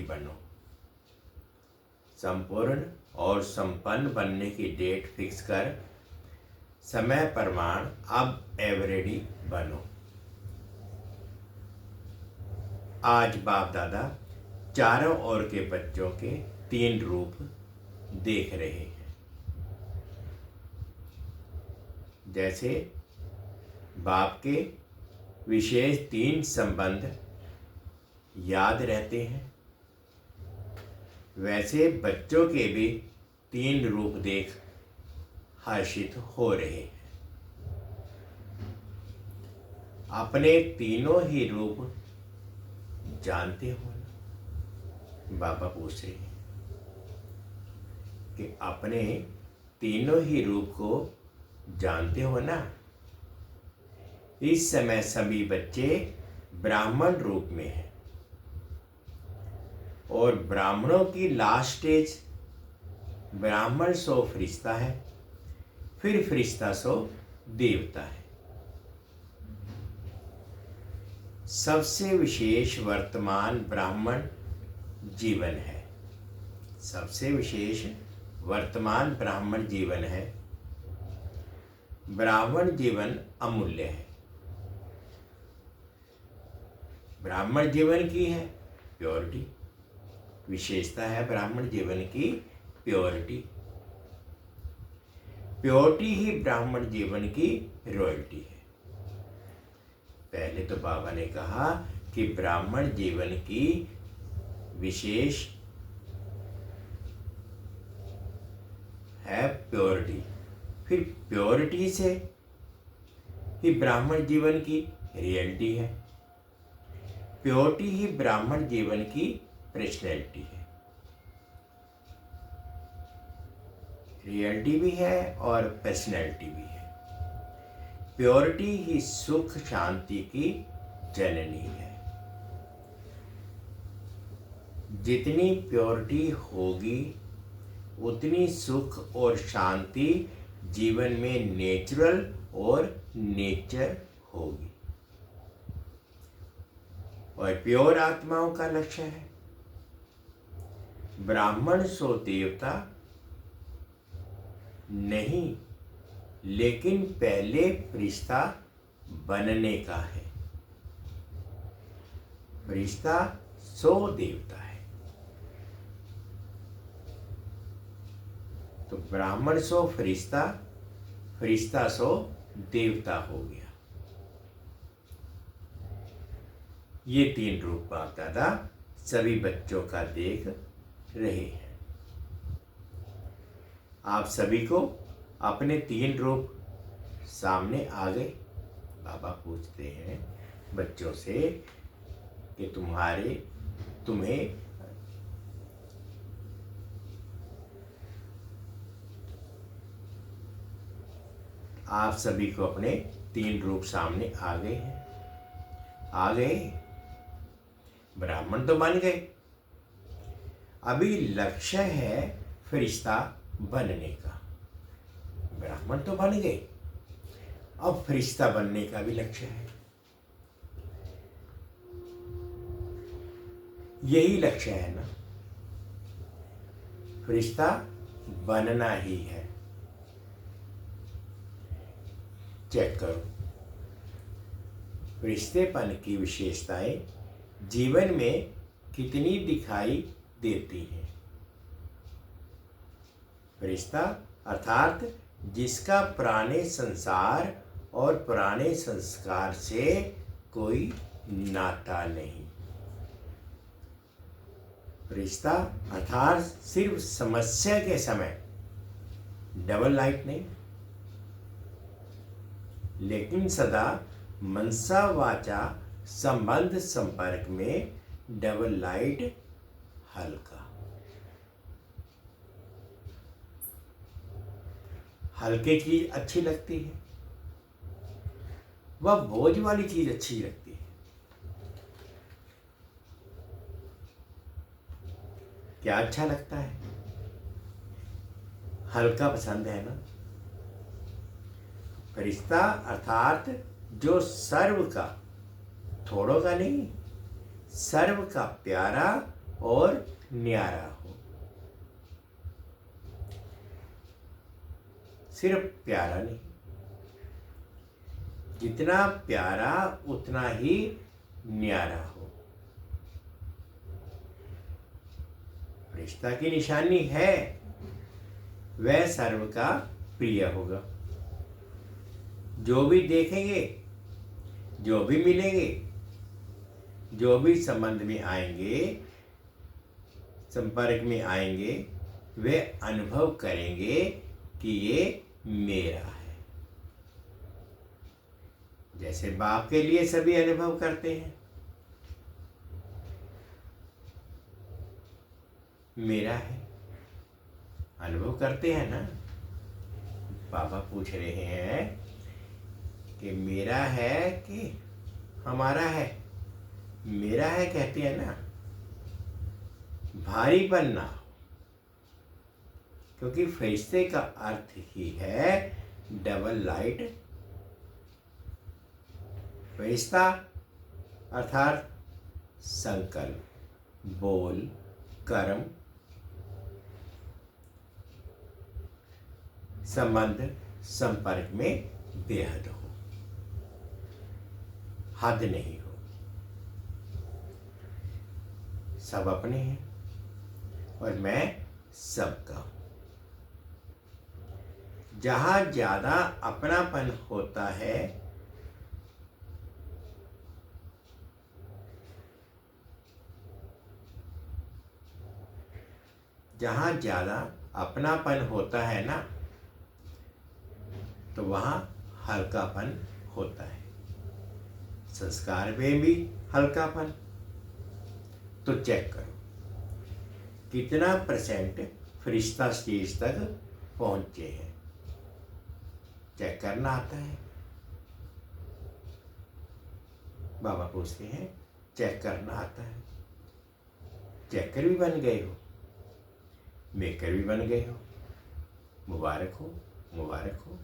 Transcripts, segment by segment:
बनो। संपूर्ण और संपन्न बनने की डेट फिक्स कर समय प्रमाण अब एवरेडी बनो। आज बाप दादा चारों ओर के बच्चों के 3 रूप देख रहे हैं। जैसे बाप के विशेष 3 संबंध याद रहते हैं, वैसे बच्चों के भी 3 रूप देख हर्षित हो रहे हैं। अपने तीनों ही रूप जानते हो ना? बाबा पूछ रहे हैं कि अपने तीनों ही रूप को जानते हो ना? इस समय सभी बच्चे ब्राह्मण रूप में हैं और ब्राह्मणों की लास्ट स्टेज ब्राह्मण सो फरिश्ता है, फिर फरिश्ता सो देवता है। सबसे विशेष वर्तमान ब्राह्मण जीवन है। सबसे विशेष वर्तमान ब्राह्मण जीवन है। ब्राह्मण जीवन अमूल्य है। ब्राह्मण जीवन की है प्योरिटी, विशेषता है ब्राह्मण जीवन की प्योरिटी। प्योरिटी ही ब्राह्मण जीवन की रॉयल्टी है। पहले तो बाबा ने कहा कि ब्राह्मण जीवन की विशेष है प्योरिटी, फिर प्योरिटी से ही ब्राह्मण जीवन की रियलिटी है। प्योरिटी ही ब्राह्मण जीवन की पर्सनैलिटी है। रियलिटी भी है और पर्सनैलिटी भी है। प्योरिटी ही सुख शांति की जननी है। जितनी प्योरिटी होगी उतनी सुख और शांति जीवन में नेचुरल और नेचर होगी। और प्योर आत्माओं का लक्ष्य है ब्राह्मण सो देवता नहीं, लेकिन पहले फरिश्ता बनने का है। फरिश्ता सो देवता है। तो ब्राह्मण सो फरिश्ता, फरिश्ता सो देवता हो गया। ये 3 रूप बाप दादा सभी बच्चों का देख रहे हैं। आप सभी को अपने 3 रूप सामने आ गए। बाबा पूछते हैं बच्चों से कि तुम्हें आप सभी को अपने 3 रूप सामने आ गए हैं। आ गए, ब्राह्मण तो बन गए। अभी लक्ष्य है फरिश्ता बनने का। ब्राह्मण तो बन गए, अब फरिश्ता बनने का भी लक्ष्य है। यही लक्ष्य है ना, फरिश्ता बनना ही है। चेक करो, फरिश्तेपन की विशेषताएं जीवन में कितनी दिखाई देती हैं। फरिश्ता अर्थात जिसका पुराने संसार और पुराने संस्कार से कोई नाता नहीं। फरिश्ता अर्थात सिर्फ समस्या के समय डबल लाइट नहीं, लेकिन सदा मनसा वाचा संबंध संपर्क में डबल लाइट हल्का। हल्के चीज अच्छी लगती है, वह बोझ वाली चीज अच्छी लगती है। क्या अच्छा लगता है? हल्का पसंद है ना। फरिश्ता अर्थात जो सर्व का, थोड़ों का नहीं, सर्व का प्यारा और न्यारा हो। सिर्फ प्यारा नहीं, जितना प्यारा उतना ही न्यारा हो। रिश्ता की निशानी है वह सर्व का प्रिय होगा। जो भी देखेंगे, जो भी मिलेंगे, जो भी संबंध में आएंगे, संपर्क में आएंगे, वे अनुभव करेंगे कि ये मेरा है। जैसे बाप के लिए सभी अनुभव करते हैं, मेरा है, अनुभव करते हैं ना। पापा पूछ रहे हैं कि मेरा है कि हमारा है। मेरा है कहते हैं ना, भारीपन ना हो, क्योंकि फरिश्ते का अर्थ ही है डबल लाइट। फरिश्ता अर्थात संकल्प, बोल, कर्म, संबंध, संपर्क में बेहद हो, हद नहीं हो। सब अपने हैं और मैं सबका हूं। जहां ज्यादा अपनापन होता है, जहां ज्यादा अपनापन होता है ना, तो वहाँ हल्कापन होता है। संस्कार में भी हल्कापन। तो चेक करो कितना % फरिश्ता स्टेज तक पहुंचे हैं। चेक करना आता है। बाबा पूछते हैं, चेक करना आता है? चेकर भी बन गए हो, मेकर भी बन गए हो। मुबारक हो, मुबारक हो।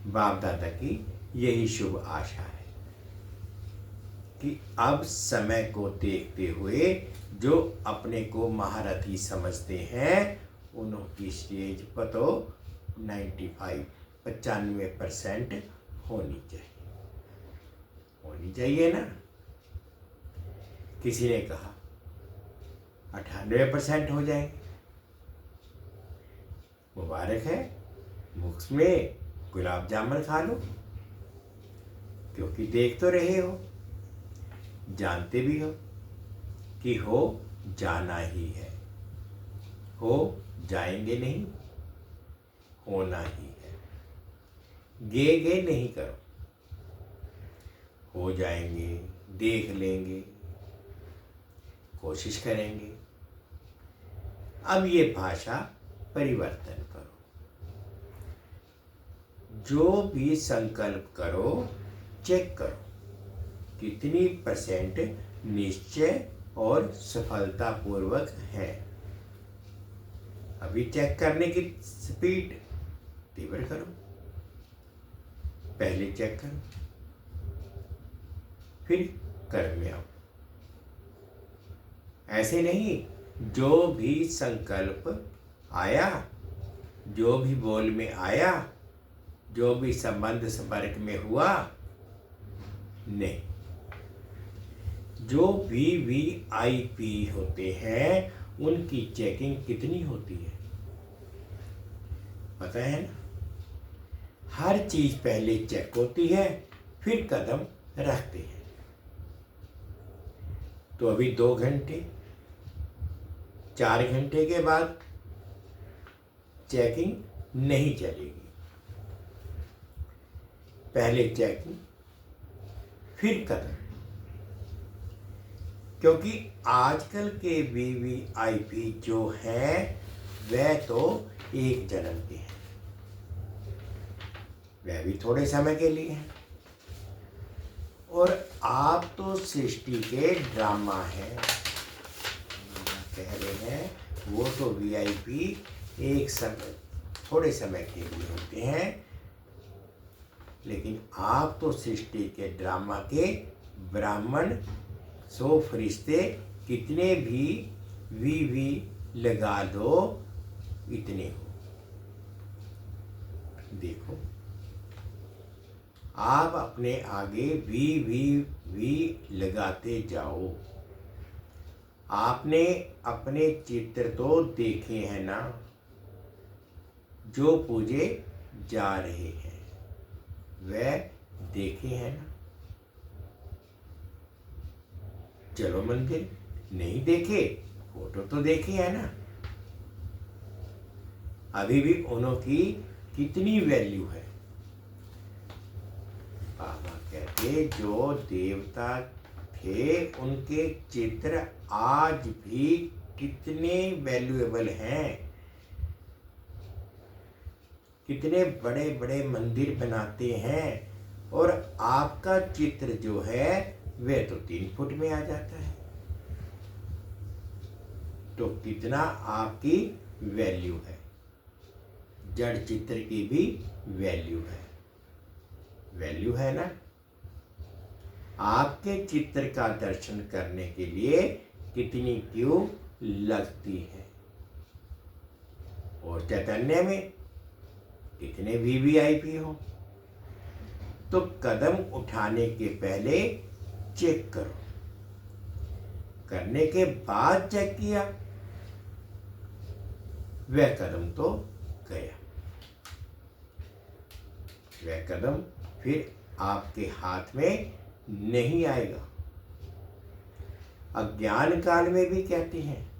बाप दादा की यही शुभ आशा है कि अब समय को देखते हुए जो अपने को महारथी समझते हैं, उनकी स्टेज पर तो 95% होनी चाहिए ना। किसी ने कहा 98% हो जाएंगे। मुबारक है, मुख में गुलाब जामुन खा लो, क्योंकि देख तो रहे हो, जानते भी हो कि हो जाना ही है। हो जाएंगे नहीं, होना ही है। गे नहीं करो, हो जाएंगे, देख लेंगे, कोशिश करेंगे। अब ये भाषा परिवर्तन करो। जो भी संकल्प करो, चेक करो कितनी % निश्चय और सफलतापूर्वक है। अभी चेक करने की स्पीड तीव्र करो। पहले चेक करो, फिर कर्म में आओ। ऐसे नहीं, जो भी संकल्प आया, जो भी बोल में आया, जो भी संबंध संपर्क में हुआ, नहीं। जो VVIP होते हैं, उनकी चेकिंग कितनी होती है पता है ना? हर चीज पहले चेक होती है, फिर कदम रखते हैं। तो अभी 2 घंटे 4 घंटे के बाद चेकिंग नहीं चलेगी। पहले चेकिंग, फिर कदम। क्योंकि आजकल के VVIP जो हैं, वह तो एक जन्म के हैं, वह भी थोड़े समय के लिए हैं। और आप तो सृष्टि के ड्रामा हैं, कह रहे हैं। वो तो VIP एक समय, थोड़े समय के लिए होते हैं, लेकिन आप तो सृष्टि के ड्रामा के ब्राह्मण, 100 फरिश्ते कितने भी वी लगा दो इतने हो। देखो आप अपने आगे वी लगाते जाओ। आपने अपने चित्र तो देखे हैं ना, जो पूजे जा रहे हैं वह देखे हैं ना। चलो मंदिर, नहीं देखे फोटो तो देखे है ना। अभी भी उन्हों की कितनी वैल्यू है। बाबा कहते जो देवता थे उनके चित्र आज भी कितने वैल्यूएबल हैं। कितने बड़े बड़े मंदिर बनाते हैं और आपका चित्र जो है वह तो 3 फुट में आ जाता है। तो कितना आपकी वैल्यू है। जड़ चित्र की भी वैल्यू है ना। आपके चित्र का दर्शन करने के लिए कितनी क्यू लगती है। और चैतन्य में कितने वीवीआईपी हो। तो कदम उठाने के पहले चेक करो, करने के बाद चेक किया वह कदम तो गया। वह कदम फिर आपके हाथ में नहीं आएगा। अज्ञान काल में भी कहते हैं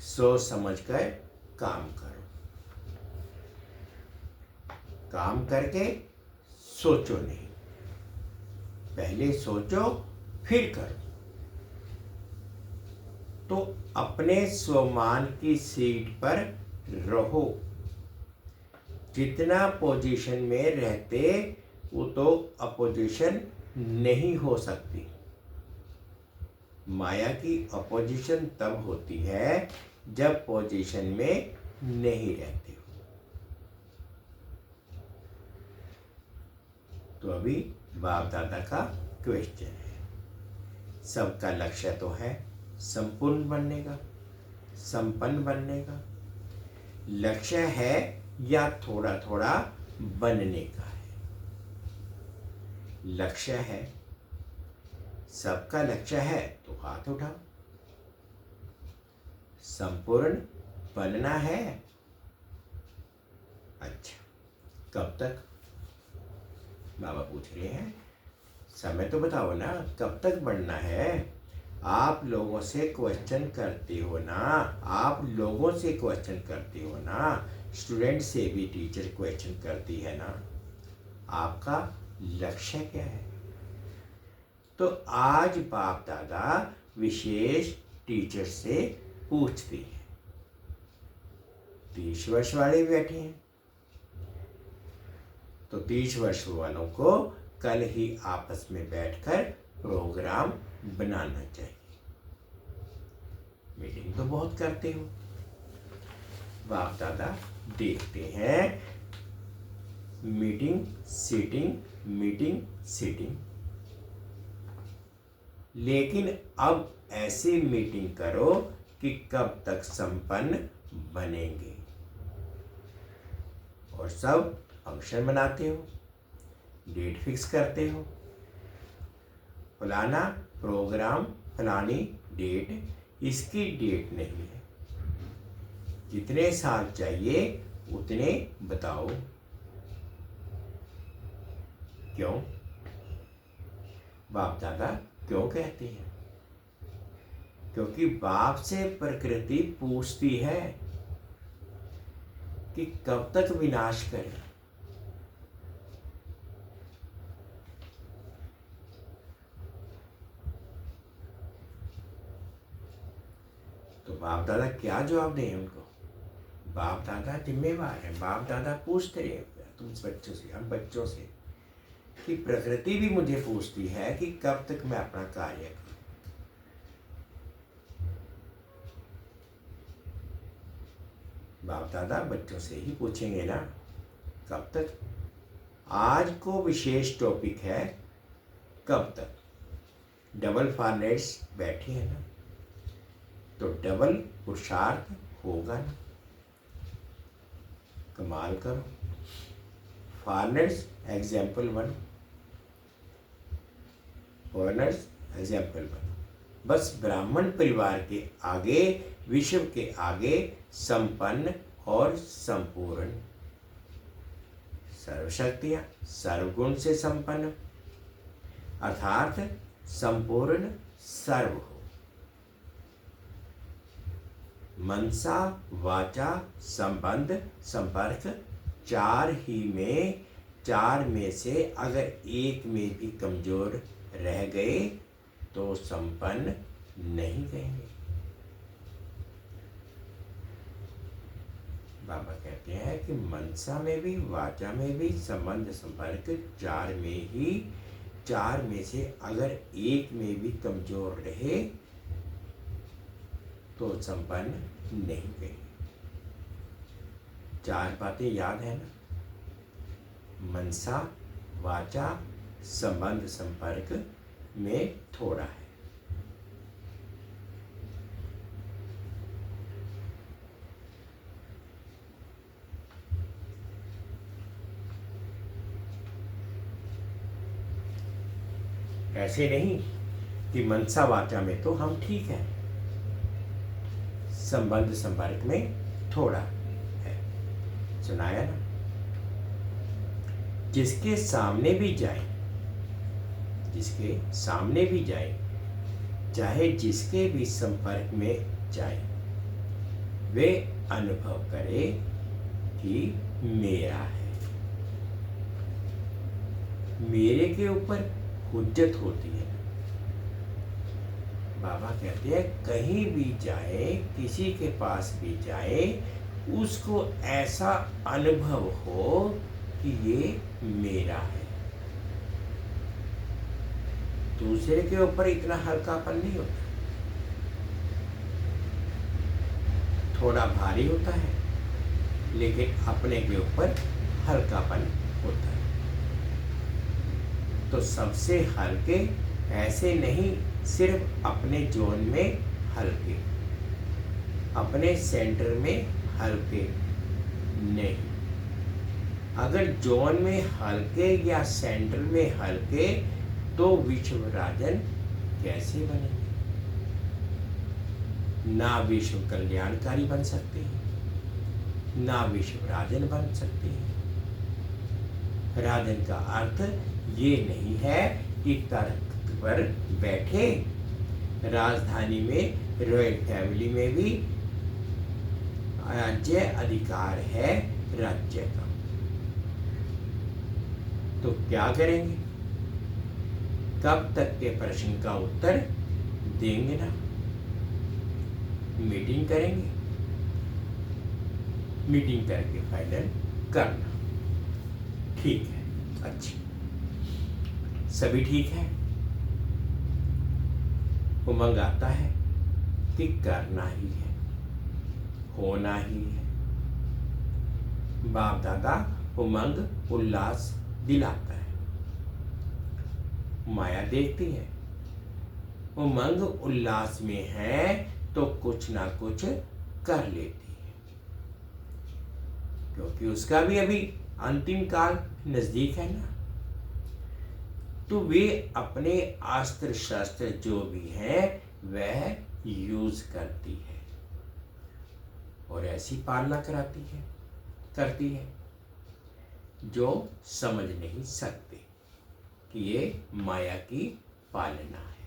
सोच समझ कर काम करो। काम करके सोचो नहीं, पहले सोचो फिर करो। तो अपने स्वमान की सीट पर रहो। जितना पोजीशन में रहते वो तो अपोजिशन नहीं हो सकती। माया की अपोजिशन तब होती है जब पोजीशन में नहीं रहते हो। तो अभी बाप दादा का क्वेश्चन है, सबका लक्ष्य तो है संपूर्ण बनने का, संपन्न बनने का। लक्ष्य है या थोड़ा थोड़ा बनने का है। लक्ष्य है, सबका लक्ष्य है तो हाथ उठाओ। संपूर्ण बनना है। अच्छा, कब तक? बाबा पूछ रहे हैं समय तो बताओ ना, कब तक बनना है। आप लोगों से क्वेश्चन करते हो ना, आप लोगों से क्वेश्चन करते हो ना, स्टूडेंट से भी टीचर क्वेश्चन करती है ना, आपका लक्ष्य क्या है। तो आज बाप दादा विशेष टीचर से पूछती है। 30 वर्ष वाले बैठे हैं तो 30 वर्ष वालों को कल ही आपस में बैठकर प्रोग्राम बनाना चाहिए। मीटिंग तो बहुत करते हो। बाप दादा देखते हैं मीटिंग सीटिंग, लेकिन अब ऐसी मीटिंग करो कि कब तक संपन्न बनेंगे। और सब फंक्शन बनाते हो, डेट फिक्स करते हो, फलाना प्रोग्राम फलानी डेट, इसकी डेट नहीं है। जितने साल चाहिए उतने बताओ। क्यों? बाप दादा क्यों कहते हैं? क्योंकि बाप से प्रकृति पूछती है कि कब तक विनाश करें। तो बाप दादा क्या जवाब दें उनको? बाप दादा जिम्मेवार है। बाप दादा पूछते हैं तुम बच्चों से, हम बच्चों से, कि प्रकृति भी मुझे पूछती है कि कब तक मैं अपना कार्य करूं। बाप दादा बच्चों से ही पूछेंगे ना, कब तक। आज को विशेष टॉपिक है कब तक। डबल फॉरनेट्स बैठे हैं ना, तो डबल पुरुषार्थ होगा ना। कमाल करो। फॉरनेट्स एग्जाम्पल 1, फॉरनेट्स एग्जाम्पल 1। बस ब्राह्मण परिवार के आगे, विश्व के आगे संपन्न और संपूर्ण, सर्वशक्तियां सर्वगुण से संपन्न, अर्थात संपूर्ण सर्व हो। मनसा वाचा संबंध संपर्क चार में से अगर एक में भी कमजोर रह गए तो संपन्न नहीं कहेंगे। बाबा कहते हैं कि मनसा में भी, वाचा में भी, संबंध संपर्क चार में से अगर एक में भी कमजोर रहे तो संपन्न नहीं कहेंगे। 4 बातें याद है ना? मनसा वाचा संबंध संपर्क में थोड़ा है। ऐसे नहीं कि मनसा वाचा में तो हम ठीक हैं, संबंध संपर्क में थोड़ा है। सुनाया ना? जिसके सामने भी जाए, चाहे जिसके भी संपर्क में जाए, वे अनुभव करे कि मेरा है। मेरे के ऊपर हुज्जत होती है। बाबा कहते हैं कहीं भी जाए, किसी के पास भी जाए, उसको ऐसा अनुभव हो कि ये मेरा है। दूसरे के ऊपर इतना हल्कापन नहीं होता, थोड़ा भारी होता है, लेकिन अपने के ऊपर हल्कापन होता है। तो सबसे हल्के ऐसे नहीं, सिर्फ अपने जोन में हल्के, अपने सेंटर में हल्के नहीं। अगर जोन में हल्के या सेंटर में हल्के तो विश्व राजन कैसे बनेंगे? ना विश्व कल्याणकारी बन सकते हैं, ना विश्व राजन बन सकते हैं। राजन का अर्थ ये नहीं है कि तख्त पर बैठे, राजधानी में रॉयल फैमिली में भी राज्य अधिकार है राज्य का। तो क्या करेंगे? कब तक के प्रश्न का उत्तर देंगे ना? मीटिंग करेंगे, मीटिंग करके फाइनल करना। ठीक है, अच्छी, सभी ठीक है। उमंग आता है कि करना ही है, होना ही है। बाप दादा उमंग उल्लास दिलाता है, माया देखती है उमंग उल्लास में है तो कुछ ना कुछ कर लेती है, क्योंकि उसका भी अभी अंतिम काल नजदीक है ना। तो वे अपने अस्त्र शस्त्र जो भी हैं वह यूज करती है और ऐसी पालना करती है जो समझ नहीं सकते कि ये माया की पालना है।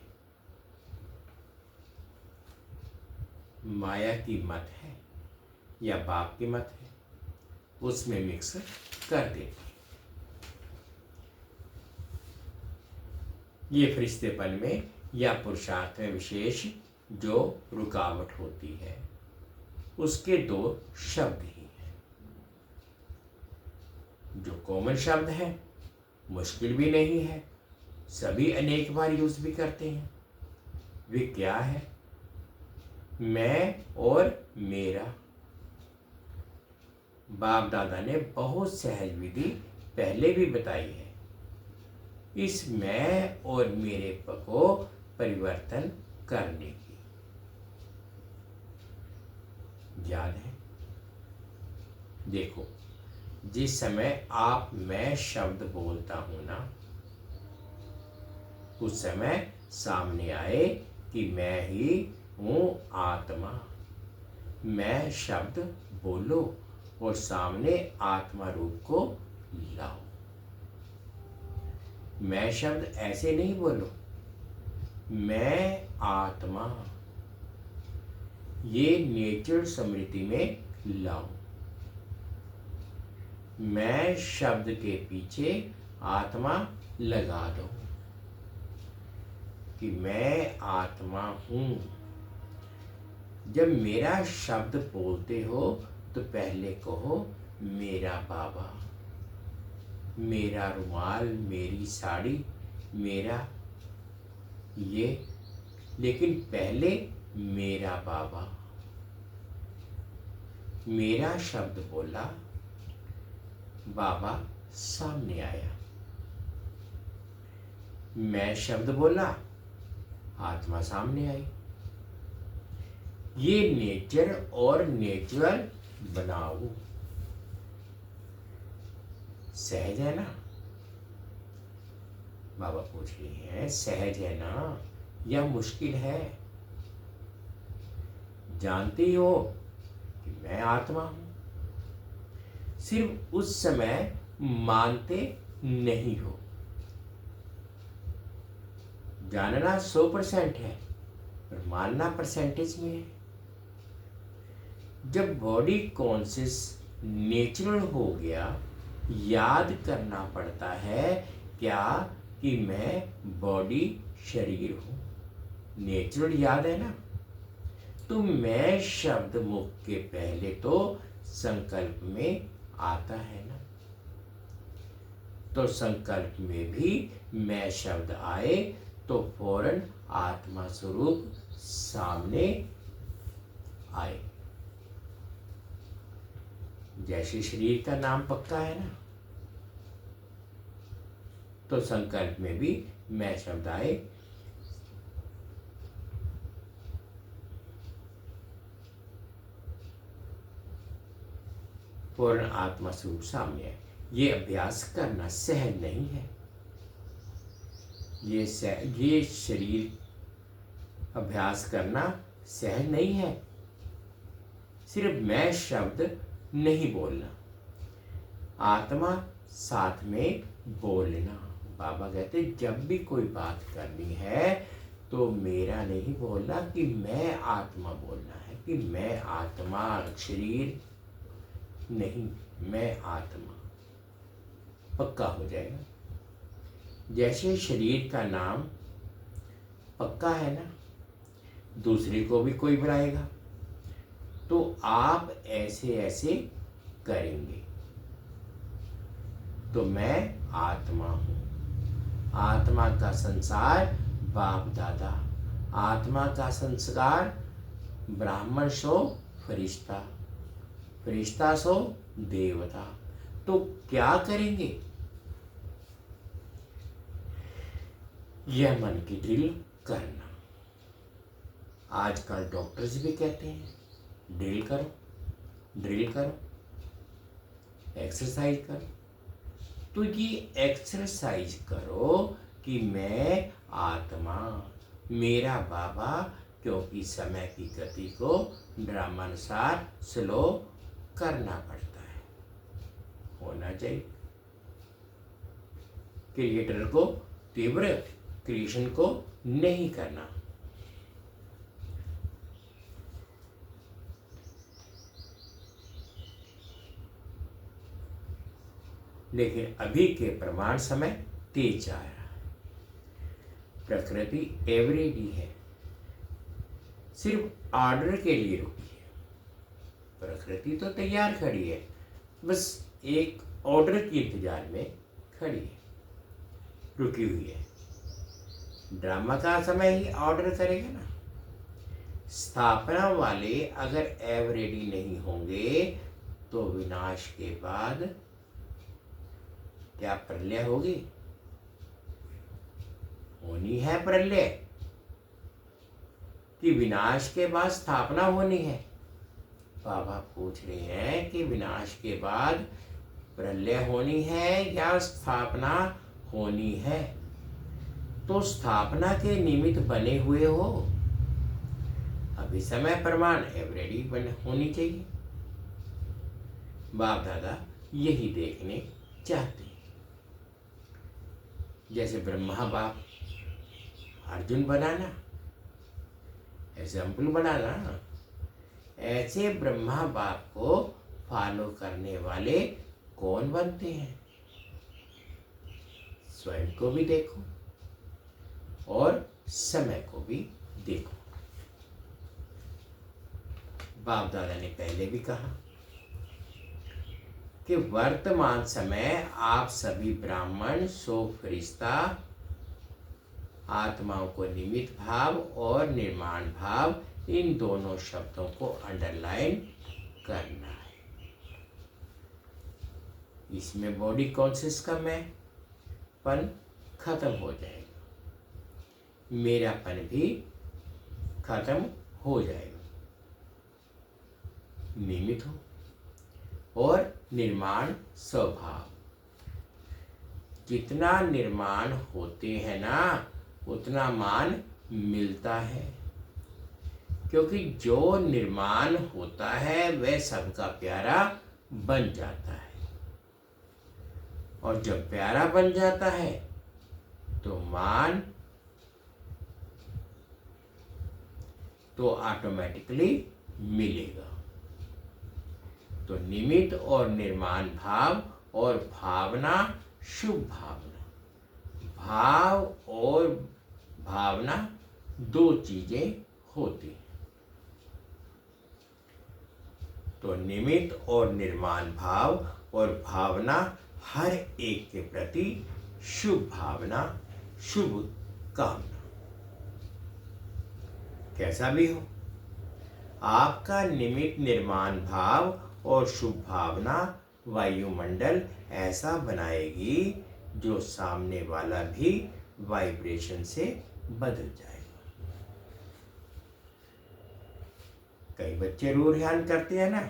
माया की मत है या बाप की मत है, उसमें मिक्स कर देती है। ये फरिश्तेपन में या पुरुषार्थ में विशेष जो रुकावट होती है उसके 2 शब्द ही हैं, जो कॉमन शब्द है, मुश्किल भी नहीं है, सभी अनेक बार यूज भी करते हैं। वे क्या है? मैं और मेरा। बाप दादा ने बहुत सहज विधि पहले भी बताई है। इस मैं और मेरे को परिवर्तन करने की। याद है? देखो, जिस समय आप मैं शब्द बोलता हूं ना, उस समय सामने आए कि मैं ही हूं आत्मा। मैं शब्द बोलो और सामने आत्मा रूप को लाओ। मैं शब्द ऐसे नहीं बोलो, मैं आत्मा, ये नेचर स्मृति में लाओ। मैं शब्द के पीछे आत्मा लगा दो कि मैं आत्मा हूं। जब मेरा शब्द बोलते हो तो पहले कहो मेरा बाबा, मेरा रुमाल, मेरी साड़ी, मेरा ये, लेकिन पहले मेरा बाबा। मेरा शब्द बोला, बाबा सामने आया। मैं शब्द बोला, आत्मा सामने आई। ये नेचर और नेचुरल बनाओ। सहज है ना? बाबा पूछ रही हैं, सहज है ना या मुश्किल है? जानते हो कि मैं आत्मा हूं, सिर्फ उस समय मानते नहीं हो। जानना 100% है और मानना परसेंटेज में है। जब बॉडी कॉन्शियस नेचुरल हो गया, याद करना पड़ता है क्या कि मैं बॉडी शरीर हूं। नेचुरल याद है ना? तो मैं शब्द मुख के पहले तो संकल्प में आता है ना, तो संकल्प में भी मैं शब्द आए तो फौरन आत्मा स्वरूप सामने आए। जैसे शरीर का नाम पक्का है ना, तो संकल्प में भी मैं शब्द आए, फौरन आत्मा स्वरूप सामने आए। ये अभ्यास करना सहज नहीं है। ये शरीर अभ्यास करना सहज नहीं है। सिर्फ मैं शब्द नहीं बोलना, आत्मा साथ में बोलना। बाबा कहते जब भी कोई बात करनी है तो मेरा नहीं बोलना कि मैं आत्मा बोलना है, कि मैं आत्मा, शरीर नहीं, मैं आत्मा। पक्का हो जाएगा। जैसे शरीर का नाम पक्का है ना, दूसरे को भी कोई बुलाएगा तो आप ऐसे ऐसे करेंगे। तो मैं आत्मा हूं। आत्मा का संसार बाप दादा, आत्मा का संस्कार ब्राह्मण सो फरिश्ता, फरिश्ता सो देवता। तो क्या करेंगे? यह मन की ड्रिल करना। आजकल डॉक्टर्स भी कहते हैं ड्रिल करो, ड्रिल करो, एक्सरसाइज करो। तो ये एक्सरसाइज करो कि मैं आत्मा, मेरा बाबा, क्योंकि समय की गति को ड्रामानुसार स्लो करना पड़ता है, होना चाहिए। क्रिएटर को तीव्र, क्रिएशन को नहीं करना। लेकिन अभी के प्रमाण समय तेज जा रहा है। प्रकृति एवरेडी है, सिर्फ ऑर्डर के लिए रुकी है। प्रकृति तो तैयार खड़ी है, बस एक ऑर्डर के इंतजार में खड़ी है, रुकी हुई है। ड्रामा का समय ही ऑर्डर करेगा ना। स्थापना वाले अगर एवरेडी नहीं होंगे तो विनाश के बाद क्या प्रलय होगी? होनी है प्रलय, कि विनाश के बाद स्थापना होनी है। बाबा पूछ रहे हैं कि विनाश के बाद प्रलय होनी है या स्थापना होनी है। तो स्थापना के निमित्त बने हुए हो, अभी समय प्रमाण एवरेडी होनी चाहिए। बाप दादा यही देखने चाहते हैं। जैसे ब्रह्मा बाप अर्जुन बनाना, एग्जाम्पल बनाना, ऐसे ब्रह्मा बाप को फॉलो करने वाले कौन बनते हैं? स्वयं को भी देखो और समय को भी देखो। बाप दादा ने पहले भी कहा कि वर्तमान समय आप सभी ब्राह्मण सो फरिश्ता आत्माओं को निमित्त भाव और निर्माण भाव, इन दोनों शब्दों को अंडरलाइन करना है। इसमें बॉडी कॉन्शियस का मैंपन खत्म हो जाएगा, मेरापन भी खत्म हो जाएगा। निमित्त हो और निर्माण स्वभाव। जितना निर्माण होते हैं ना, उतना मान मिलता है, क्योंकि जो निर्माण होता है वह सबका प्यारा बन जाता है। और जब प्यारा बन जाता है तो मान तो ऑटोमेटिकली मिलेगा। तो निमित्त और निर्माण भाव और भावना, शुभ भावना, भाव और भावना दो चीजें होती हैं। तो निमित्त और निर्माण भाव और भावना हर एक के प्रति शुभ भावना, शुभ कामना। कैसा भी हो, आपका निमित्त निर्माण भाव और शुभ भावना वायुमंडल ऐसा बनाएगी जो सामने वाला भी वाइब्रेशन से बदल जाएगा। कई बच्चे रूढ़ियान करते हैं ना,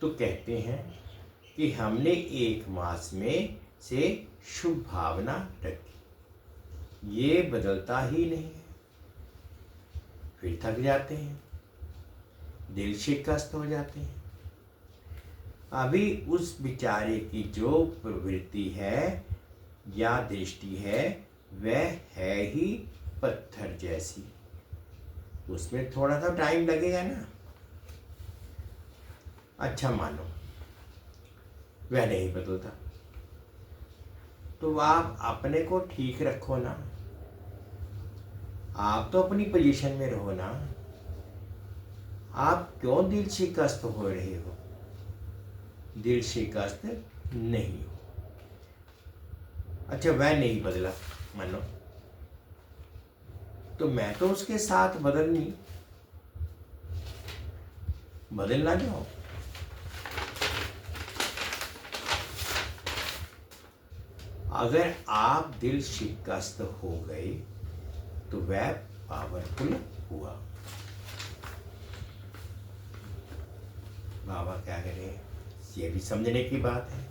तो कहते हैं कि हमने 1 मास में से शुभ भावना रखी, ये बदलता ही नहीं है। फिर थक जाते हैं, दिल शिकस्त हो जाते हैं। अभी उस बेचारे की जो प्रवृत्ति है या दृष्टि है वह है ही पत्थर जैसी, उसमें थोड़ा सा टाइम लगेगा ना। अच्छा मानो वह नहीं बदलता, तो आप अपने को ठीक रखो ना। आप तो अपनी पोजीशन में रहो ना। आप क्यों दिल शिकस्त हो रहे हो? दिल शिकस्त नहीं हो। अच्छा वह नहीं बदला मानो, तो मैं तो उसके साथ बदलना जाओ। अगर आप दिल शिकस्त हो गए तो वह पावरफुल हुआ। बाबा क्या करें, ये भी समझने की बात है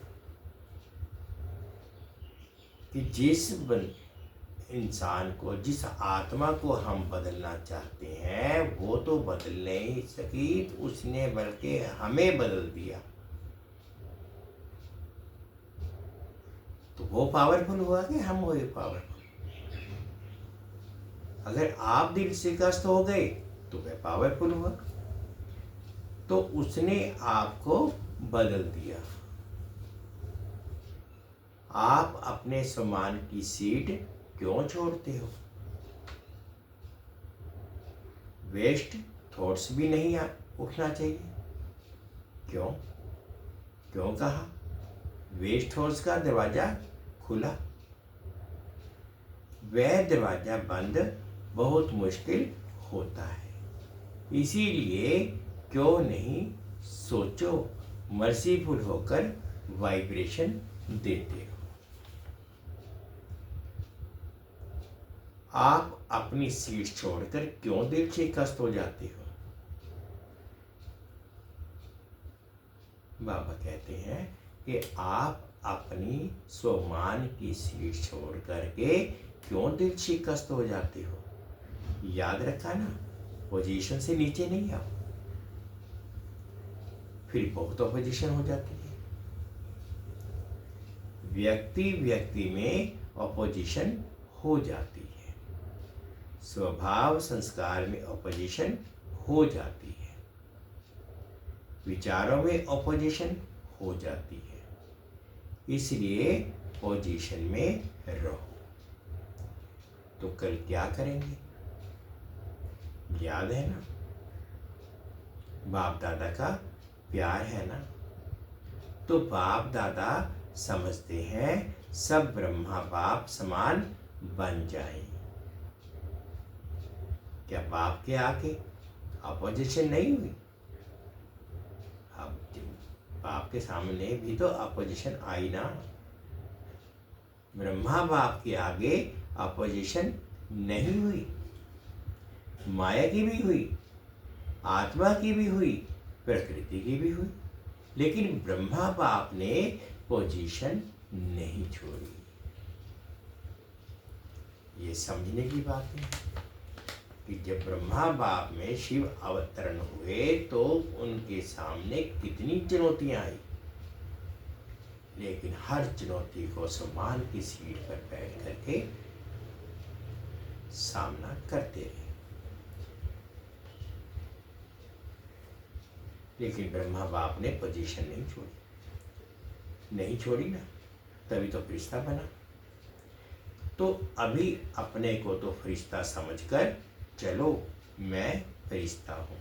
कि जिस इंसान को, जिस आत्मा को हम बदलना चाहते हैं वो तो बदल नहीं सकी, उसने बल्कि हमें बदल दिया। तो वो पावरफुल हुआ कि हम हुए पावरफुल? अगर आप दिल शिकस्त हो गए तो वह पावरफुल हुआ, तो उसने आपको बदल दिया। आप अपने सम्मान की सीट क्यों छोड़ते हो? वेस्ट थॉट्स भी नहीं उठना चाहिए। क्यों क्यों कहा? वेस्ट थॉट्स का दरवाजा खुला, वह दरवाजा बंद बहुत मुश्किल होता है। इसीलिए क्यों नहीं सोचो, मर्सीफुल होकर वाइब्रेशन देते हो। आप अपनी सीट छोड़कर क्यों दिल शिकस्त हो जाते हो? बाबा कहते हैं कि आप अपनी स्वमान की सीट छोड़ करके क्यों दिल शिकस्त हो जाते हो? याद रखा ना, पोजीशन से नीचे नहीं आओ, फिर बहुत अपोजिशन हो जाती है। व्यक्ति व्यक्ति में अपोजिशन हो जाती है, स्वभाव संस्कार में अपोजिशन हो जाती है, विचारों में अपोजिशन हो जाती है। इसलिए पोजीशन में रहो। तो कल क्या करेंगे? याद है ना, बाप दादा का प्यार है ना, तो बाप दादा समझते हैं सब ब्रह्मा बाप समान बन जाएं। क्या बाप के आके अपोजिशन नहीं हुई? अब बाप के सामने भी तो अपोजिशन आई ना। ब्रह्मा बाप के आगे अपोजिशन नहीं हुई, माया की भी हुई, आत्मा की भी हुई, प्रकृति की भी हुई, लेकिन ब्रह्मा बाप ने पोजीशन नहीं छोड़ी। ये समझने की बात है कि जब ब्रह्मा बाप में शिव अवतरण हुए तो उनके सामने कितनी चुनौतियां आई, लेकिन हर चुनौती को सम्मान की सीट पर बैठ करके सामना करते रहे। लेकिन ब्रह्मा बाप ने पोजीशन नहीं छोड़ी ना, तभी तो फरिश्ता बना। तो अभी अपने को तो फरिश्ता समझकर चलो, मैं फरिश्ता हूं,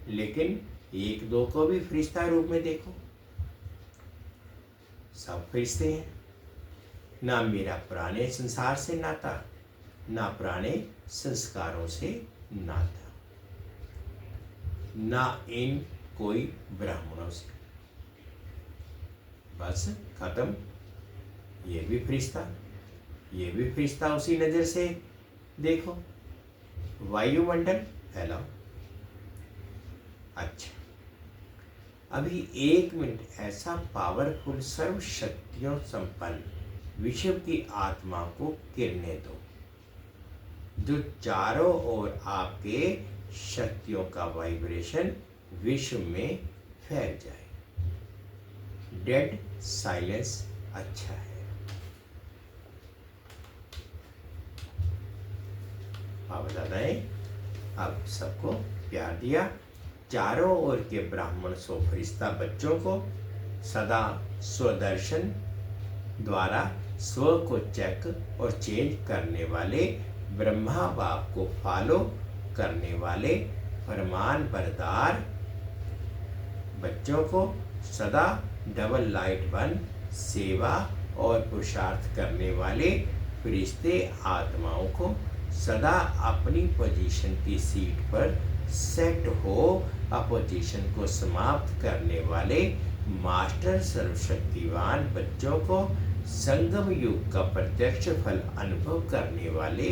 लेकिन एक दो को भी फरिश्ता रूप में देखो। सब फरिश्ते हैं, ना मेरा पुराने संसार से नाता, ना पुराने संस्कारों से नाता, ना इन कोई ब्राह्मणों से। बस खत्म। ये भी फरिश्ता, ये भी फरिश्ता, उसी नजर से देखो। वायुमंडल फैलाओ। अच्छा, अभी 1 मिनट ऐसा पावरफुल सर्व शक्तियों संपन्न विश्व की आत्मा को किरने दो, जो चारों ओर आपके शक्तियों का वाइब्रेशन विश्व में फैल जाए। डेड साइलेंस अच्छा है। बाबा दादा ने अब सबको प्यार दिया। चारों ओर के ब्राह्मण सो फरिश्ता बच्चों को सदा स्वदर्शन द्वारा स्व को चेक और चेंज करने वाले, ब्रह्मा बाप को फॉलो करने वाले फरमान बरदार बच्चों को सदा डबल लाइट वन सेवा और पुरुषार्थ करने वाले फरिश्ते आत्माओं को सदा अपनी पोजीशन की सीट पर सेट हो अपोजिशन को समाप्त करने वाले मास्टर सर्वशक्तिवान बच्चों को संगम युग का प्रत्यक्ष फल अनुभव करने वाले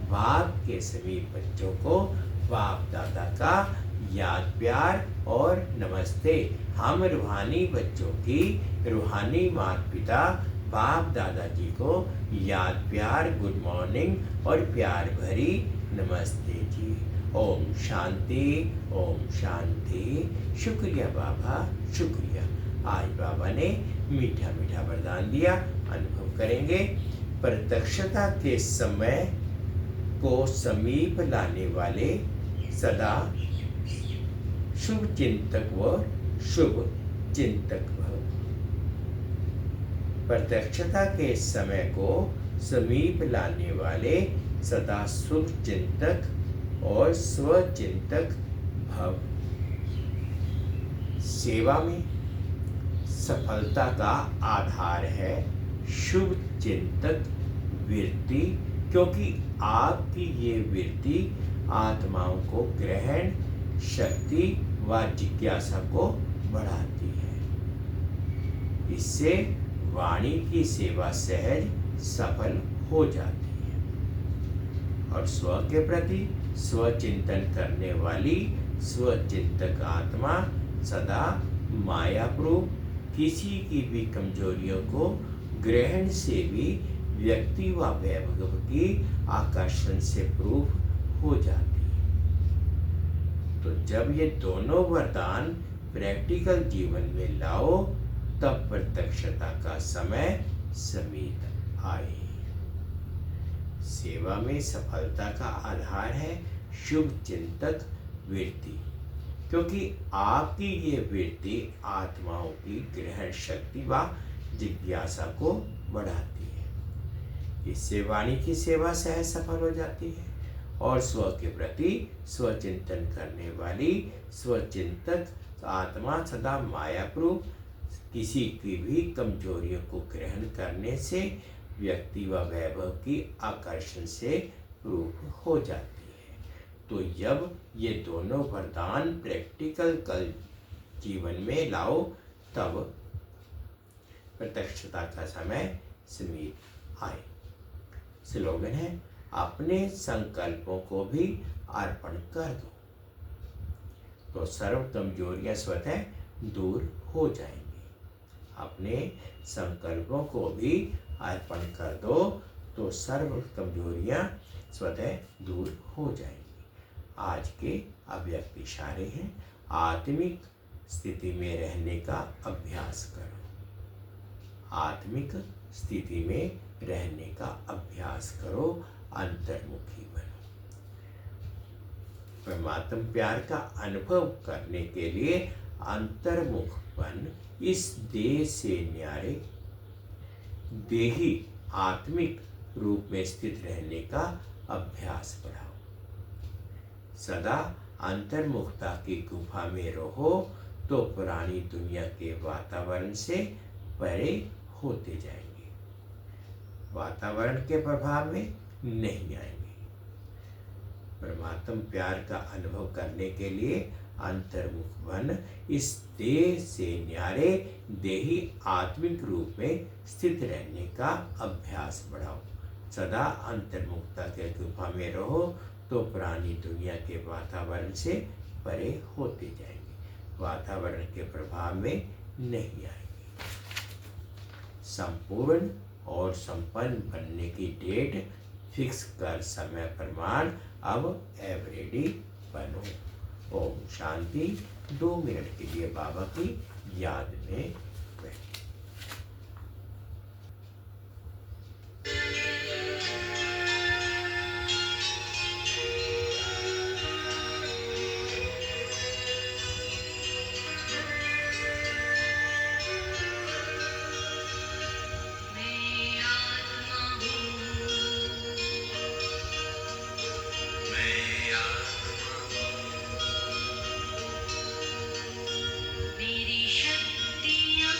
बाप के समीप बच्चों को बाप दादा का याद प्यार और नमस्ते। हम रूहानी बच्चों की रूहानी माता पिता बाप दादाजी को याद प्यार गुड मॉर्निंग और प्यार भरी नमस्ते जी। ओम शांति, ओम शांति। शुक्रिया बाबा, शुक्रिया। आज बाबा ने मीठा मीठा वरदान दिया, अनुभव करेंगे। प्रत्यक्षता के समय को समीप लाने वाले सदा शुभ चिंतक व शुभ चिंतक भव। प्रत्यक्षता के समय को समीप लाने वाले सदा शुभ चिंतक और स्वचिंतक भव। सेवा में सफलता का आधार है शुभ चिंतक वृत्ति, क्योंकि आपकी ये वृत्ति आत्माओं को ग्रहण शक्ति व जिज्ञासा को बढ़ाती है। इससे वाणी की सेवा सहज सफल हो जाती है। और स्व के प्रति स्वचिंतन करने वाली स्वचिंतक आत्मा सदा मायाप्रूप किसी की भी कमजोरियों को ग्रहण से भी व्यक्ति व वैभव की आकर्षण से प्रूफ हो जाती है। तो जब ये दोनों वरदान प्रैक्टिकल जीवन में लाओ तब प्रत्यक्षता का समय समीप आए। सेवा में सफलता का आधार है शुभ चिंतक वृत्ति, क्योंकि आपकी ये वृत्ति आत्माओं की ग्रहण शक्ति व जिज्ञासा को बढ़ाती है। इससे वाणी की सेवा सहज सफल हो जाती है और स्व के प्रति स्वचिंतन करने वाली स्वचिंतक आत्मा सदा मायाप्रूप किसी की भी कमजोरियों को ग्रहण करने से व्यक्ति व वैभव की आकर्षण से प्रूफ हो जाती है। तो जब ये दोनों वरदान प्रैक्टिकल कल जीवन में लाओ तब प्रत्यक्षता का समय समीप आए। स्लोगन है, अपने संकल्पों को भी अर्पण कर दो तो सर्व कमजोरियां स्वतः दूर हो जाएंगी। अपने संकल्पों को भी अर्पण कर दो तो सर्व कमजोरियां स्वतः दूर हो जाएंगी। आज के अव्यक्त इशारे हैं, आत्मिक स्थिति में रहने का अभ्यास करो। आत्मिक स्थिति में रहने का अभ्यास करो, अंतर्मुखी बनो। परमात्म प्यार का अनुभव करने के लिए अंतर्मुख बन इस देह से न्यारे देही आत्मिक रूप में स्थित रहने का अभ्यास बढ़ाओ। सदा अंतर्मुखता की गुफा में रहो तो पुरानी दुनिया के वातावरण से परे होते जाएंगे, वातावरण के प्रभाव में नहीं आएंगे। परमात्म प्यार का अनुभव करने के लिए अंतर्मुख बन इस देह से न्यारे देही आत्मिक रूप में स्थित रहने का अभ्यास बढ़ाओ। सदा अंतर्मुखता के गुफा में रहो तो पुरानी दुनिया के वातावरण से परे होते जाएंगे, वातावरण के प्रभाव में नहीं आएंगे। संपूर्ण और संपन्न बनने की डेट फिक्स कर समय प्रमाण अब एवरीडे बनो। ओम शांति। 2 मिनट के लिए बाबा की याद में बैठे। मेरी शक्तियाँ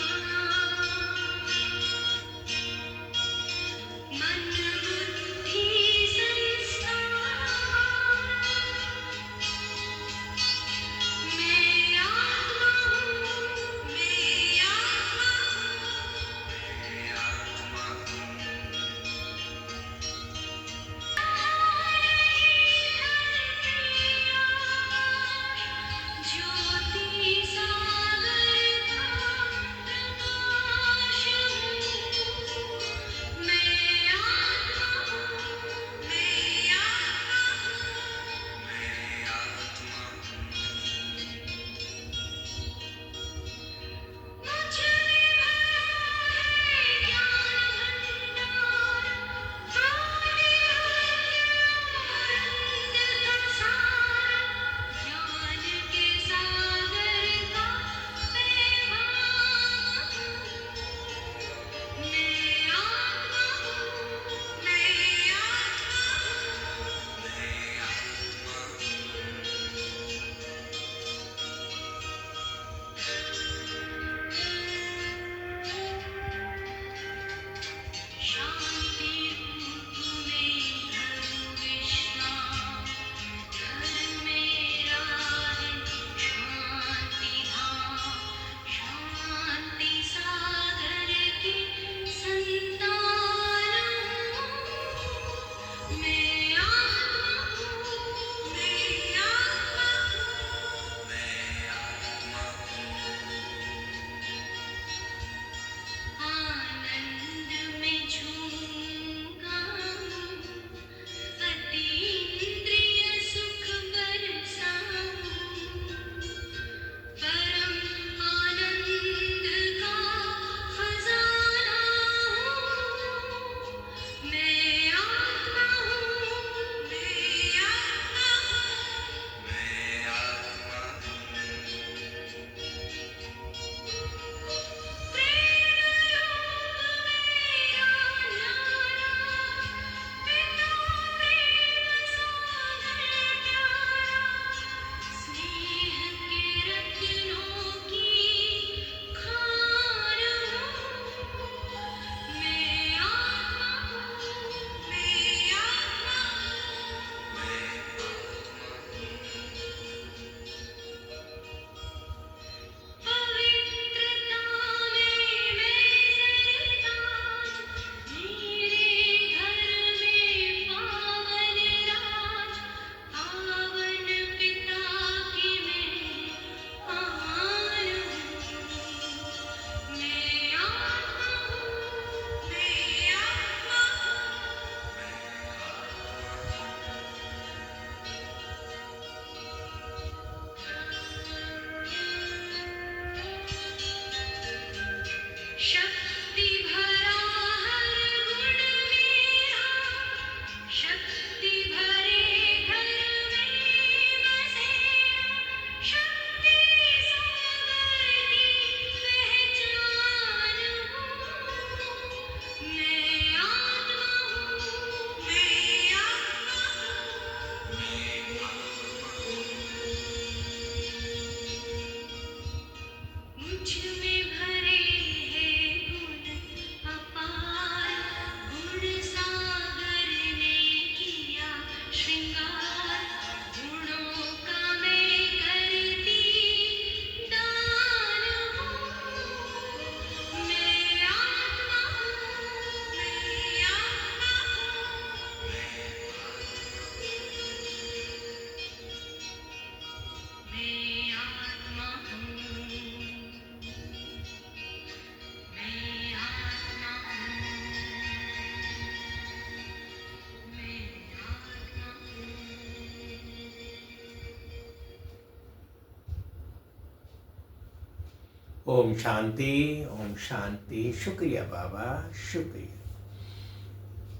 ओम शांति, ओम शांति। शुक्रिया बाबा, शुक्रिया।